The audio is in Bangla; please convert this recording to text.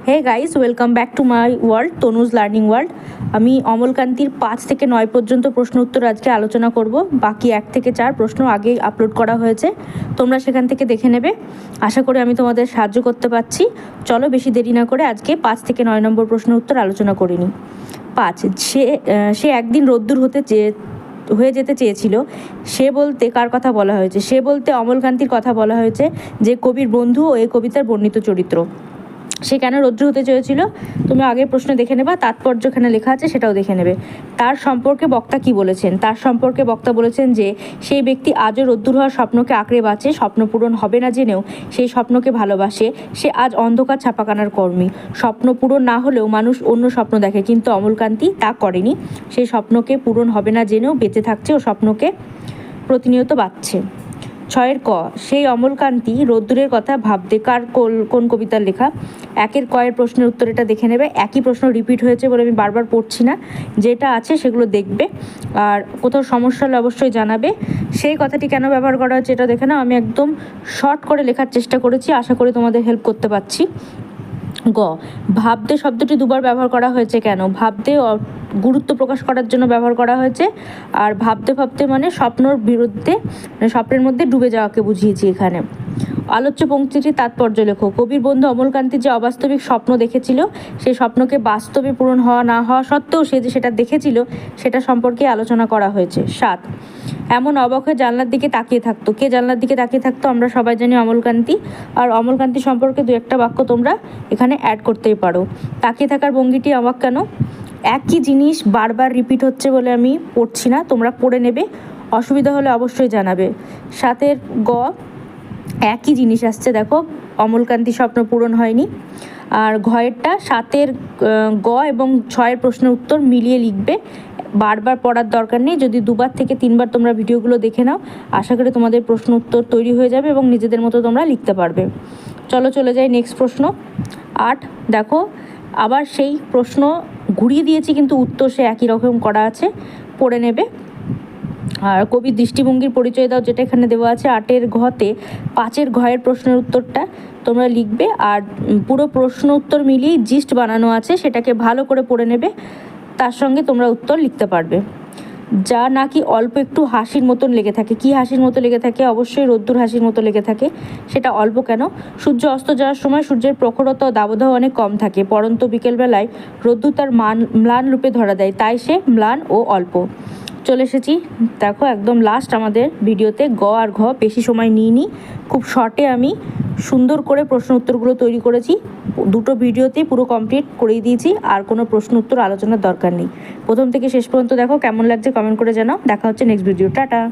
Hey guys, welcome back to my world, Tanuj learning world. আমি অমলকান্তির 5 থেকে 9 পর্যন্ত প্রশ্ন উত্তর আজকে আলোচনা করব। বাকি 1 থেকে 4 প্রশ্ন আগেই আপলোড করা হয়েছে, তোমরা সেখান থেকে দেখে নেবে। আশা করি আমি তোমাদের সাহায্য করতে পারছি। চলো বেশি দেরি না করে আজকে 5 থেকে 9 নম্বর প্রশ্ন উত্তর আলোচনা করে নিই। 5, সে একদিন রোদ্দুর হয়ে যেতে চেয়েছিল, সে বলতে কার কথা বলা হয়েছে? সে বলতে অমলকান্তির কথা বলা হয়েছে, যে কবির বন্ধু ও এই কবিতার বর্ণিত চরিত্র। সে কেন রৌদ্র হতে চেয়েছিল তুমি আগের প্রশ্ন দেখে নেবা, তাৎপর্য এখানে লেখা আছে সেটাও দেখে নেবে। তার সম্পর্কে বক্তা কি বলেছেন? তার সম্পর্কে বক্তা বলেছেন যে সেই ব্যক্তি আজও রোদ্দুর হওয়ার স্বপ্নকে আঁকড়ে বাঁচে, স্বপ্ন পূরণ হবে না জেনেও সেই স্বপ্নকে ভালোবাসে। সে আজ অন্ধকার ছাপাখানার কর্মী। স্বপ্ন পূরণ না হলেও মানুষ অন্য স্বপ্ন দেখে, কিন্তু অমলকান্তি তা করেনি। সেই স্বপ্নকে পূরণ হবে না জেনেও বেঁচে থাকছে ও স্বপ্নকে প্রতিনিয়ত বাঁচছে। 6 ক, সেই অমলকান্তি রোদ্দুরের কথা ভাবতে কোন কবিতার লেখা? 1 কয়ের প্রশ্নের উত্তর এটা দেখে নেবে। একই প্রশ্ন রিপিট হয়েছে বলে আমি বারবার পড়ছি না, যেটা আছে সেগুলো দেখবে, আর কোথাও সমস্যা হলে অবশ্যই জানাবে। সেই কথাটি কেন ব্যবহার করা হচ্ছে এটা দেখে নাও। আমি একদম শর্ট করে লেখার চেষ্টা করেছি, আশা করি তোমাদের হেল্প করতে পারছি। গ, ভাবতে শব্দটি দুবার ব্যবহার করা হয়েছে কেন? ভাবতে গুরুত্ব প্রকাশ করার জন্য ব্যবহার করা হয়েছে, আর ভাবতে ভাবতে মানে স্বপ্নর বিরুদ্ধে, মানে স্বপ্নের মধ্যে ডুবে যাওয়াকে বুঝিয়েছি এখানে। আলোচ্য পংক্তিটি তাৎপর্য লেখো। কবির বন্ধু অমলকান্তি যে অবাস্তবিক স্বপ্ন দেখেছিল, সেই স্বপ্নকে বাস্তবে পূরণ হওয়া না হওয়া সত্ত্বেও সে যে সেটা দেখেছিল সেটা সম্পর্কে আলোচনা করা হয়েছে। 7, এমন অবাক হয়ে জানলার দিকে তাকিয়ে থাকতো। কে জানলার দিকে তাকিয়ে থাকতো? আমরা সবাই জানি অমলকান্তি। আর অমলকান্তি সম্পর্কে 2-1টা বাক্য তোমরা এখানে অ্যাড করতেই পারো। তাকিয়ে থাকার ভঙ্গিটি অবাক কেন? একই জিনিস বারবার রিপিট হচ্ছে বলে আমি পড়ছি না, তোমরা পড়ে নেবে, অসুবিধা হলে অবশ্যই জানাবে। 7 গ, একই জিনিস আসছে, দেখো অমলকান্তি স্বপ্ন পূরণ হয়নি। আর ঘয়েরটা 7 গ এবং 6 প্রশ্নের উত্তর মিলিয়ে লিখবে, বারবার পড়ার দরকার নেই। যদি 2বার থেকে 3বার তোমরা ভিডিওগুলো দেখে নাও, আশা করি তোমাদের প্রশ্ন উত্তর তৈরি হয়ে যাবে এবং নিজেদের মতো তোমরা লিখতে পারবে। চলো চলে যাই নেক্সট প্রশ্ন। 8, দেখো আবার সেই প্রশ্ন ঘুরিয়ে দিয়েছি, কিন্তু উত্তর সে একই রকম করা আছে, পড়ে নেবে। আর কবির দৃষ্টিভঙ্গির পরিচয় দাও, যেটা এখানে দেওয়া আছে 8 ঘতে 5 ঘয়ের প্রশ্নের উত্তরটা তোমরা লিখবে, আর পুরো প্রশ্ন উত্তর মিলিয়েই জিস্ট বানানো আছে, সেটাকে ভালো করে পড়ে নেবে, তার সঙ্গে তোমরা উত্তর লিখতে পারবে। যা নাকি অল্প একটু হাসির মতন লেগে থাকে। কি হাসির মতো লেগে থাকে? অবশ্যই রোদ্দুর হাসির মতো লেগে থাকে। সেটা অল্প কেন? সূর্য অস্ত যাওয়ার সময় সূর্যের প্রখরতা ও দাবদাহ অনেক কম থাকে, পরন্ত বিকেলবেলায় রোদ্দুর তার ম্লান রূপে ধরা দেয়, তাই সে ম্লান ও অল্প। চলে এসেছি, দেখো একদম লাস্ট আমাদের ভিডিওতে। গ আর ঘ বেশি সময় নিইনি, খুব শর্টে আমি সুন্দর করে প্রশ্ন উত্তরগুলো তৈরি করেছি। 2টো ভিডিওতেই পুরো কমপ্লিট করেই দিয়েছি, আর কোনো প্রশ্ন উত্তর আলোচনার দরকার নেই। প্রথম থেকে শেষ পর্যন্ত দেখো, কেমন লাগছে কমেন্ট করে জানাও। দেখা হচ্ছে নেক্সট ভিডিও। টাটা।